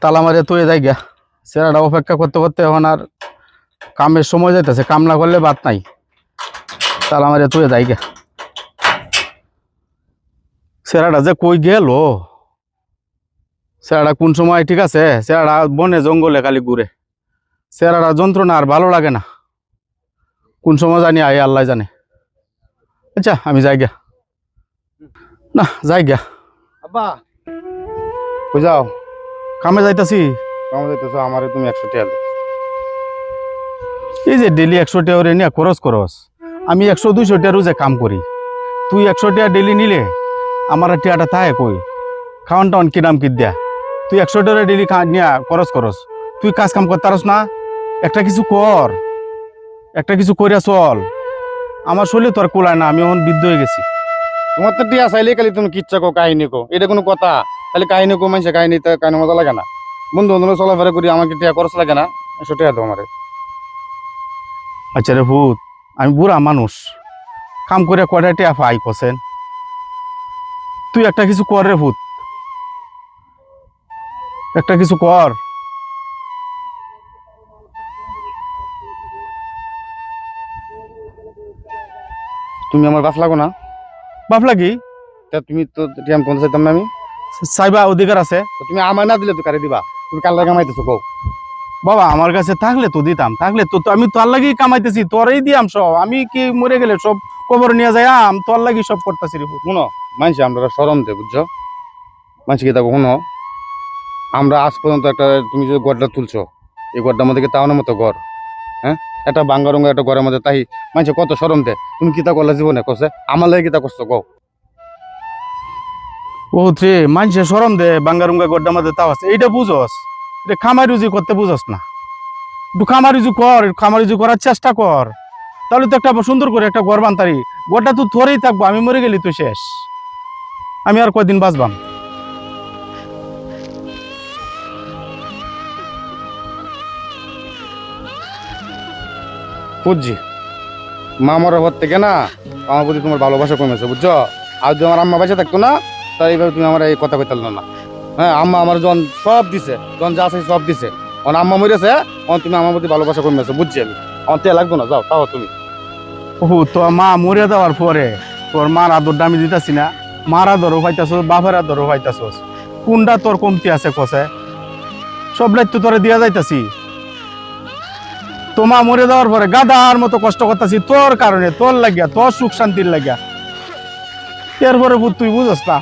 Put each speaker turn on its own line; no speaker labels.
তালা মারিয়া তুই যাই গা সেরাটা অপেক্ষা করতে করতে এখন আর কামের সময় যাইতেছে, কাম না করলে বাদ নাই। তালা মারিয়া তুই যাই গা সেরাটা যে কই গেল, সেরাটা কোন সময় ঠিক আছে, সেরাটা বনে জঙ্গলে খালি ঘুরে, সেরাটা যন্ত্রণা আর ভালো লাগে না, কোন সময় জানি আয় আল্লাহ জানে। আচ্ছা আমি যাই গা, না যাই গা।
আব্বা
কই যাও? কামে যাইতাছি।
কামে যাইতেছো, আমারে তুমি 100 টাকা দাও।
এই যে ডেলি 100 টাকা নিয়ে খরচ করস, আমি 100-200 টাকা রোজে কাম করি, তুই 100 টাকা ডেলি নিলে আমার টিয়াটা থাকে কই? খাওয়ান টাওয়ান কি দাম কি দেয়া? তুই 100 টাকা ডেলি নিয়ে খরচ করস, তুই কাজ কাম করতে পারস না? একটা কিছু কর, একটা কিছু কইরা চল। আমার শরীরে তোর কোলায় না, আমি এখন বৃদ্ধ হয়ে গেছি।
তোমার তো টিয়া চাইলে খালি তুমি কিচ্ছা কো, কাহিনী কো, এটা কোনো কথা? খালি কাহিনী কো, মানুষের কাহিনীতে কাহিনী মজা লাগে না? বন্ধু বান্ধব চলাফেরা করি, আমাকে টিয়া খরচ লাগে না? 100 টাকা দাও আমারে।
আচ্ছা রে ভূত, আমি বুড়া মানুষ, কাম করে কয়টা টিয়া পাই কছেন? তুই একটা কিছু কর রে ভূত, একটা কিছু কর।
তুমি আমার বাপ লাগো না?
বাপ লাগি?
তা তুমি তো টিয়া আমি কোনটা চাইতাম না আমি?
চাইবা অধিকার আছে।
তো তুমি আমার না দিলে তো কারে দিবা? তুমি কার লাগে কামাইতেছো কও?
বাবা আমার কাছে থাকলে তো দিতাম, থাকলে তো আমি তোর লাগি কামাইতেছি, তোরই দিয়াম সব। আমি কি মরে গেলে সব কবর নিয়ে যাই তোর লাগি সব করতেছি রে ভূত।
শুনো, মানুষ আমরা সরম দে, বুঝছো? মানুষ কি দেখো শুনো, আমরা আজ পর্যন্ত একটা, তুমি যে গড়টা তুলছো, এই গড়টার মধ্যে কি তাওয়ানোর মতো ঘর? হ্যাঁ, একটা বাঙ্গারঙ্গা একটা ঘরের মধ্যে তাই মানুষ কত সরম দে। তুমি কিতা করলা জীবনে কছে? আমার লাগে কিতা করছো কও?
বহুত রে, মানুষের সরম দে বাঙ্গারুঙ্গা গড্ডা মধ্যে তাও আছে, এইটা বুঝস? এটা খামাই রুজি করতে বুঝস না? একটু খামার রুজি কর, খামার রুজি করার চেষ্টা কর, তাহলে তো একটা সুন্দর করে একটা ঘর বানতারি। গড়টা তো তোরই থাকবো, আমি মরে গেলি তুই শেষ, আমি আর কয়দিন বাঁচবাম?
বুঝছি, মা মরার পর থেকে না আমার প্রতি তোমার ভালোবাসা কমেছে, বুঝছো? আর যদি আমার আম্মা বেঁচে থাকতো না, তাহলে এইভাবে তুমি আমার এই কথা কইতে না। হ্যাঁ, আম্মা আমার জন সব দিছে, জন যা আছে সব দিছে। অন আম্মা মরেছে, অন তুমি আমার প্রতি ভালোবাসা কমেছে, বুঝছি আমি। আমার তে লাগতো না, যাও তাও তুমি।
ওহু, তোর মা মরে যাওয়ার পরে তোর মার আদরটা আমি দিতেছি না? মার আদরও পাইতাছস, বাপের আদরও পাইতাছস, কোনটা তোর কমতি আছে কষে? সব লাইট তো তোরে দিয়া যাইতাছি। তোমা মরে যাওয়ার পরে গাদার মতো কষ্ট করতেছি তোর কারণে, তোর লাগিয়া, তোর সুখ শান্তির লাগিয়া। এরপরে তুই বুঝস না?